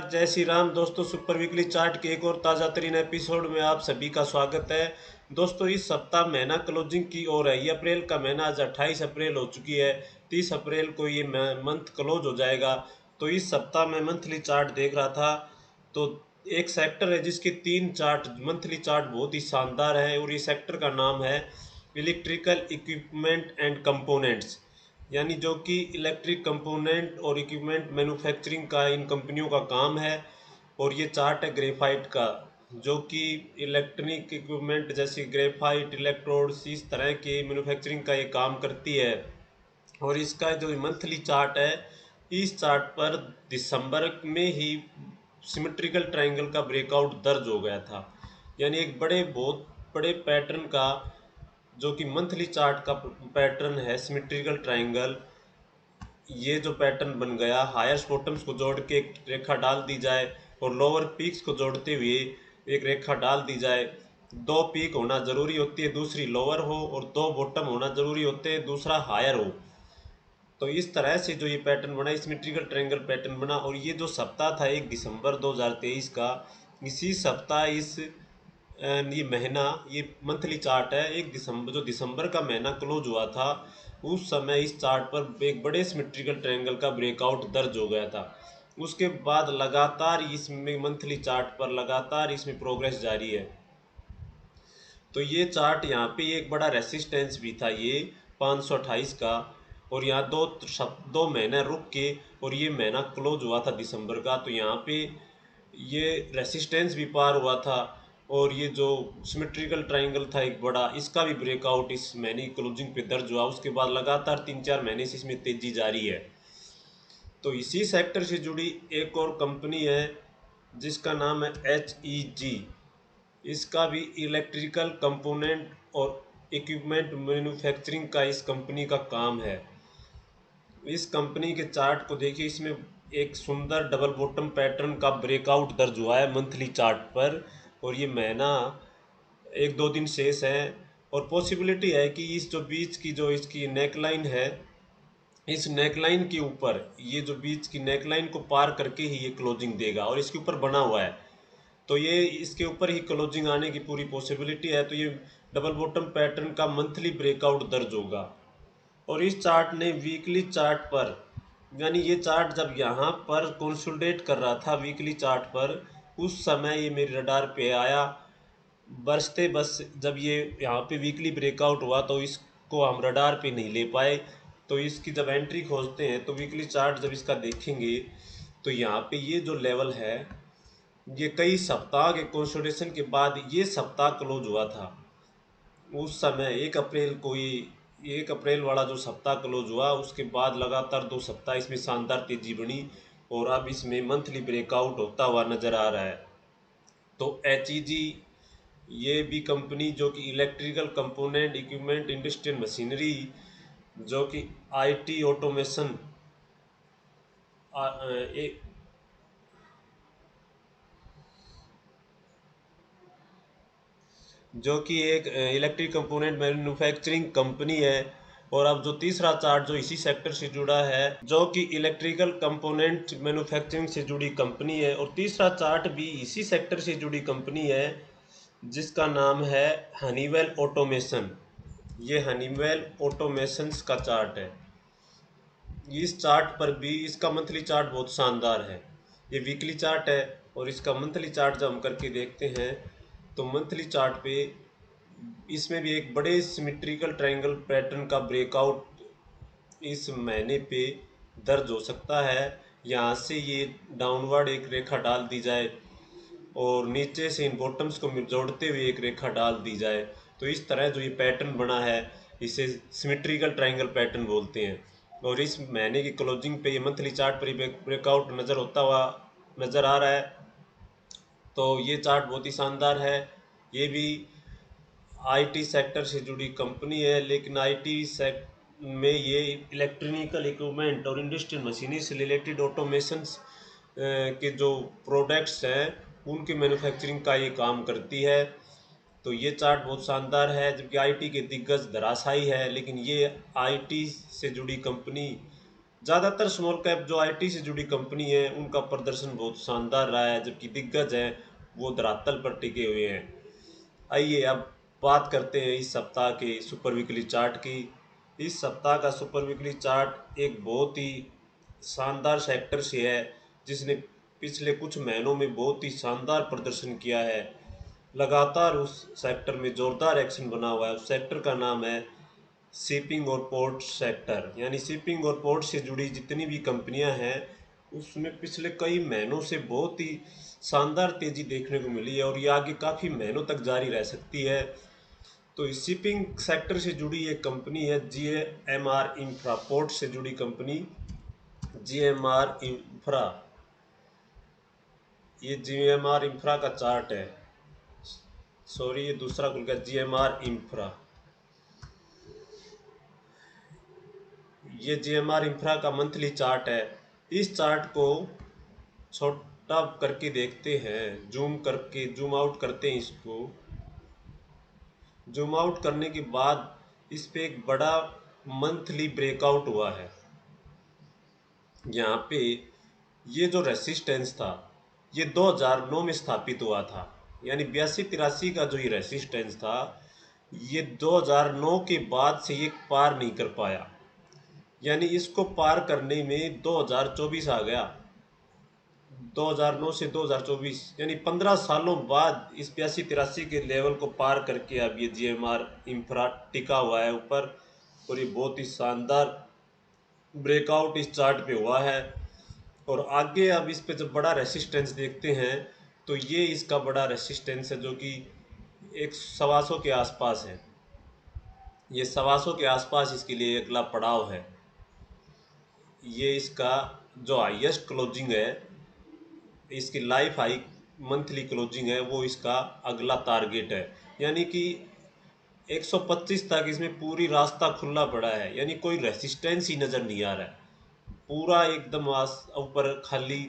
नमस्कार, जय श्री राम दोस्तों। सुपर वीकली चार्ट के एक और ताज़ा तरीन एपिसोड में आप सभी का स्वागत है। दोस्तों, इस सप्ताह महीना क्लोजिंग की ओर है। ये अप्रैल का महीना आज 28 अप्रैल हो चुकी है। 30 अप्रैल को ये मंथ क्लोज हो जाएगा। तो इस सप्ताह में मंथली चार्ट देख रहा था, तो एक सेक्टर है जिसके 3 चार्ट मंथली चार्ट बहुत ही शानदार है, और ये सेक्टर का नाम है इलेक्ट्रिकल इक्विपमेंट एंड कंपोनेंट्स, यानी जो कि इलेक्ट्रिक कंपोनेंट और इक्विपमेंट मैन्युफैक्चरिंग का इन कंपनियों का काम है। और ये चार्ट है ग्रेफाइट का, जो कि इलेक्ट्रॉनिक इक्विपमेंट जैसे ग्रेफाइट, इलेक्ट्रोड्स, इस तरह के मैन्युफैक्चरिंग का ये काम करती है। और इसका जो मंथली चार्ट है, इस चार्ट पर दिसंबर में ही सिमेट्रिकल ट्रायंगल का ब्रेकआउट दर्ज हो गया था, यानी एक बहुत बड़े पैटर्न का, जो कि मंथली चार्ट का पैटर्न है सिमेट्रिकल ट्रायंगल। ये जो पैटर्न बन गया, हायर बॉटम्स को जोड़ के एक रेखा डाल दी जाए और लोअर पीक्स को जोड़ते हुए एक रेखा डाल दी जाए। दो पीक होना जरूरी होती है, दूसरी लोअर हो, और दो बॉटम होना जरूरी होते हैं, दूसरा हायर हो। तो इस तरह से जो ये पैटर्न बना, सिमेट्रिकल ट्रायंगल पैटर्न बना। और ये जो सप्ताह था 1 दिसंबर 2023 का, इसी सप्ताह ये महीना, ये मंथली चार्ट है, 1 दिसंबर, जो दिसंबर का महीना क्लोज हुआ था, उस समय इस चार्ट पर एक बड़े सिमेट्रिकल ट्रायंगल का ब्रेकआउट दर्ज हो गया था। उसके बाद लगातार इसमें मंथली चार्ट पर लगातार इसमें प्रोग्रेस जारी है। तो ये चार्ट यहाँ पे एक बड़ा रेसिस्टेंस भी था, ये 528 का। और यहाँ दो महीने रुक के और ये महीना क्लोज हुआ था दिसंबर का, तो यहाँ पे ये रेसिस्टेंस भी पार हुआ था। और ये जो सिमेट्रिकल ट्रायंगल था एक बड़ा, इसका भी ब्रेकआउट इस महीने की क्लोजिंग पे दर्ज हुआ। उसके बाद लगातार 3-4 महीने से इसमें तेजी जारी है। तो इसी सेक्टर से जुड़ी एक और कंपनी है जिसका नाम है HEG। इसका भी इलेक्ट्रिकल कंपोनेंट और इक्विपमेंट मैन्युफैक्चरिंग का इस कंपनी का काम है। इस कंपनी के चार्ट को देखिए, इसमें एक सुंदर डबल बॉटम पैटर्न का ब्रेकआउट दर्ज हुआ है मंथली चार्ट पर। और ये महीना 1-2 दिन शेष है, और पॉसिबिलिटी है कि इस जो बीच की जो इसकी नेकलाइन है, इस नेकलाइन के ऊपर, ये जो बीच की नेकलाइन को पार करके ही ये क्लोजिंग देगा, और इसके ऊपर बना हुआ है, तो ये इसके ऊपर ही क्लोजिंग आने की पूरी पॉसिबिलिटी है। तो ये डबल बॉटम पैटर्न का मंथली ब्रेकआउट दर्ज होगा। और इस चार्ट ने वीकली चार्ट पर, यानी ये चार्ट जब यहाँ पर कंसोलिडेट कर रहा था वीकली चार्ट पर, उस समय ये मेरे रडार पे आया। बरसते बस जब ये यहाँ पे वीकली ब्रेकआउट हुआ, तो इसको हम रडार पे नहीं ले पाए। तो इसकी जब एंट्री खोजते हैं, तो वीकली चार्ट जब इसका देखेंगे, तो यहाँ पे ये जो लेवल है, ये कई सप्ताह के कंसोलिडेशन के बाद ये सप्ताह क्लोज हुआ था। उस समय 1 अप्रैल को ये 1 अप्रैल वाला जो सप्ताह क्लोज हुआ, उसके बाद लगातार 2 सप्ताह इसमें शानदार तेजी बनी, और अब इसमें मंथली ब्रेकआउट होता हुआ नजर आ रहा है। तो HEG, ये भी कंपनी जो कि electrical component equipment industrial machinery, जो कि IT ऑटोमेशन, जो कि एक इलेक्ट्रिक कंपोनेंट मैन्युफैक्चरिंग कंपनी है। और अब जो तीसरा चार्ट जो इसी सेक्टर से जुड़ा है, जो कि इलेक्ट्रिकल कंपोनेंट मैन्युफैक्चरिंग से जुड़ी कंपनी है, और तीसरा चार्ट भी इसी सेक्टर से जुड़ी कंपनी है, जिसका नाम है हनीवेल ऑटोमेशन। ये हनीवेल ऑटोमेशंस का चार्ट है। इस चार्ट पर भी इसका मंथली चार्ट बहुत शानदार है। ये वीकली चार्ट है, और इसका मंथली चार्ट जब हम करके देखते हैं, तो मंथली चार्ट पे इसमें भी एक बड़े सिमेट्रिकल ट्रायंगल पैटर्न का ब्रेकआउट इस महीने पे दर्ज हो सकता है। यहाँ से ये डाउनवर्ड एक रेखा डाल दी जाए, और नीचे से इन बॉटम्स को जोड़ते हुए एक रेखा डाल दी जाए, तो इस तरह जो ये पैटर्न बना है, इसे सिमेट्रिकल ट्रायंगल पैटर्न बोलते हैं। और इस महीने की क्लोजिंग पे ये मंथली चार्ट पर ब्रेकआउट नज़र होता हुआ नज़र आ रहा है। तो ये चार्ट बहुत ही शानदार है। ये भी IT सेक्टर से जुड़ी कंपनी है, लेकिन IT सेक्टर में ये इलेक्ट्रॉनिकल इक्विपमेंट और इंडस्ट्रियल मशीनरी से रिलेटेड ऑटोमेशंस के जो प्रोडक्ट्स हैं, उनकी मैन्युफैक्चरिंग का ये काम करती है। तो ये चार्ट बहुत शानदार है, जबकि IT के दिग्गज धराशायी है, लेकिन ये IT से जुड़ी कंपनी ज़्यादातर स्मॉल कैप जो आईटी से जुड़ी कंपनी है उनका प्रदर्शन बहुत शानदार रहा है, जबकि दिग्गज है वो धरातल पर टिके हुए हैं। आइए अब बात करते हैं इस सप्ताह के सुपर वीकली चार्ट की। इस सप्ताह का सुपर वीकली चार्ट एक बहुत ही शानदार सेक्टर से है, जिसने पिछले कुछ महीनों में बहुत ही शानदार प्रदर्शन किया है। लगातार उस सेक्टर में जोरदार एक्शन बना हुआ है। उस सेक्टर का नाम है शिपिंग और पोर्ट सेक्टर। यानी शिपिंग और पोर्ट से जुड़ी जितनी भी कंपनियां हैं उसमें पिछले कई महीनों से बहुत ही शानदार तेजी देखने को मिली है और ये आगे काफ़ी महीनों तक जारी रह सकती है। तो इस शिपिंग सेक्टर से जुड़ी एक कंपनी है GMR इंफ्रा, पोर्ट से जुड़ी कंपनी GMR इंफ्रा। ये GMR इंफ्रा का चार्ट है, सॉरी ये दूसरा खुल गया, GMR इंफ्रा। ये GMR इंफ्रा का मंथली चार्ट है। इस चार्ट को छोटा करके देखते हैं, जूम करके जूम आउट करते हैं। इसको जूम आउट करने के बाद इस पे एक बड़ा मंथली ब्रेकआउट हुआ है। यहाँ पे ये जो रेसिस्टेंस था ये 2009 में स्थापित हुआ था। यानी 82-83 का जो ये रेसिस्टेंस था ये 2009 के बाद से ये पार नहीं कर पाया। यानी इसको पार करने में 2024 आ गया। 2009 से 2024 यानी 15 सालों बाद इस 82-83 के लेवल को पार करके अब ये GMR इंफ्रा टिका हुआ है ऊपर। और ये बहुत ही शानदार ब्रेकआउट इस चार्ट पे हुआ है। और आगे अब इस पे जब बड़ा रेसिस्टेंस देखते हैं तो ये इसका बड़ा रेसिस्टेंस है जो कि एक 125 के आसपास है। ये 125 के आसपास इसके लिए अगला पड़ाव है। ये इसका जो हाईएस्ट क्लोजिंग है, इसकी लाइफ हाई मंथली क्लोजिंग है, वो इसका अगला टारगेट है। यानी कि 125 तक इसमें पूरी रास्ता खुला पड़ा है। यानी कोई रेसिस्टेंस ही नज़र नहीं आ रहा है, पूरा एकदम ऊपर खाली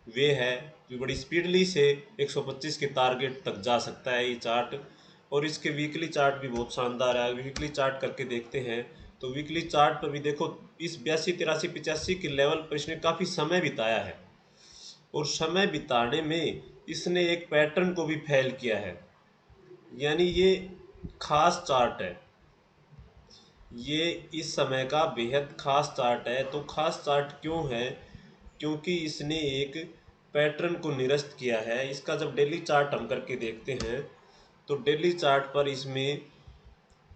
वे है जो बड़ी स्पीडली से 125 के टारगेट तक जा सकता है ये चार्ट। और इसके वीकली चार्ट भी बहुत शानदार है। वीकली चार्ट करके देखते हैं तो वीकली चार्ट पर भी देखो इस 82-83-85 के लेवल पर इसने काफ़ी समय बिताया है। और समय बिताने में इसने एक पैटर्न को भी फेल किया है। यानी ये खास चार्ट है, ये इस समय का बेहद खास चार्ट है। तो खास चार्ट क्यों है? क्योंकि इसने एक पैटर्न को निरस्त किया है। इसका जब डेली चार्ट हम करके देखते हैं तो डेली चार्ट पर इसमें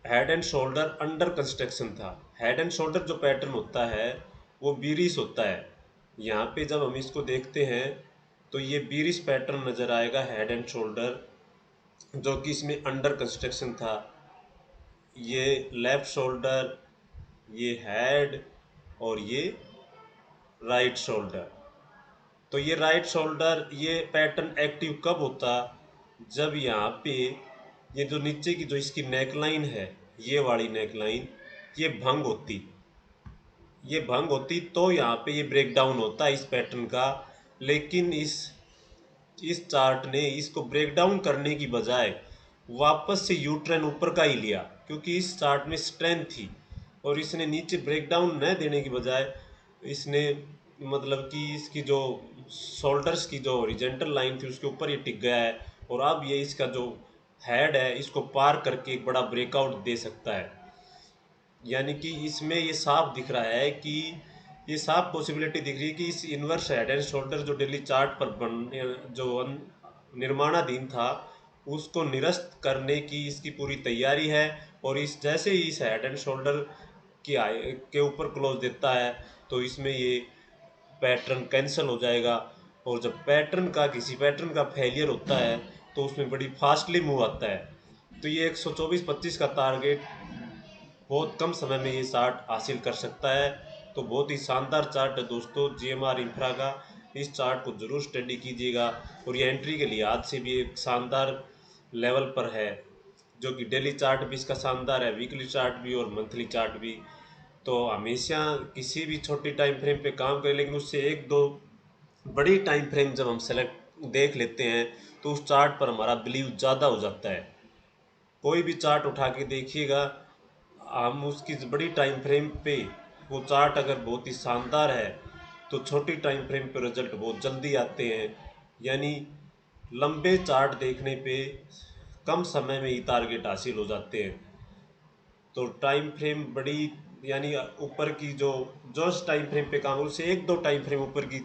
head and shoulder under construction था। हेड एंड शोल्डर जो पैटर्न होता है वो बीरिश होता है। यहाँ पे जब हम इसको देखते हैं तो ये बीरिश पैटर्न नज़र आएगा हेड एंड शोल्डर, जो कि इसमें अंडर कंस्ट्रक्शन था। ये लेफ्ट शोल्डर, ये हेड और ये राइट शोल्डर। तो ये राइट शोल्डर ये पैटर्न एक्टिव कब होता? जब यहाँ पे ये जो नीचे की जो इसकी नेकलाइन है, ये वाली नेकलाइन ये भंग होती, ये भंग होती तो यहाँ पे ये ब्रेक डाउन होता है इस पैटर्न का। लेकिन इस चार्ट ने इसको ब्रेक डाउन करने की बजाय वापस से यू टर्न ऊपर का ही लिया, क्योंकि इस चार्ट में स्ट्रेंथ थी। और इसने नीचे ब्रेक डाउन न देने की बजाय इसने मतलब कि इसकी जो शोल्डर्स की जो हॉरिजॉन्टल लाइन थी उसके ऊपर ये टिक गया है। और अब ये इसका जो हेड है इसको पार करके एक बड़ा ब्रेकआउट दे सकता है। यानी कि इसमें ये साफ दिख रहा है कि ये साफ पॉसिबिलिटी दिख रही है कि इस इन्वर्स हेड एंड शोल्डर जो डेली चार्ट पर निर्माणाधीन था उसको निरस्त करने की इसकी पूरी तैयारी है। और इस जैसे ही इस हेड एंड शोल्डर के ऊपर क्लोज देता है तो इसमें ये पैटर्न कैंसिल हो जाएगा। और जब किसी पैटर्न का फेलियर होता है तो उसमें बड़ी फास्टली मूव आता है। तो ये 124-25 का टारगेट बहुत कम समय में ये चार्ट हासिल कर सकता है। तो बहुत ही शानदार चार्ट है दोस्तों GMR इंफ्रा का। इस चार्ट को ज़रूर स्टडी कीजिएगा। और ये एंट्री के लिहाज से भी एक शानदार लेवल पर है, जो कि डेली चार्ट भी इसका शानदार है, वीकली चार्ट भी और मंथली चार्ट भी। तो हमेशा किसी भी छोटी टाइम फ्रेम पे काम करें, लेकिन उससे एक दो बड़ी टाइम फ्रेम जब हम सेलेक्ट देख लेते हैं तो उस चार्ट पर हमारा बिलीव ज़्यादा हो जाता है। कोई भी चार्ट उठा के देखिएगा, हम उसकी बड़ी टाइम फ्रेम पे वो चार्ट अगर बहुत ही शानदार है तो छोटी टाइम फ्रेम पे रिजल्ट बहुत जल्दी आते हैं। यानी लंबे चार्ट देखने पे कम समय में ही टारगेट हासिल हो जाते हैं। तो टाइम फ्रेम बड़ी, यानी ऊपर की जो जो टाइम फ्रेम पे काम, उससे एक दो टाइम फ्रेम ऊपर की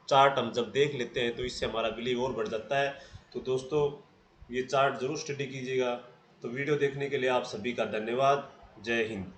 चार्ट हम जब देख लेते हैं तो इससे हमारा बिलीव और बढ़ जाता है। तो दोस्तों ये चार्ट ज़रूर स्टडी कीजिएगा। तो वीडियो देखने के लिए आप सभी का धन्यवाद। जय हिंद।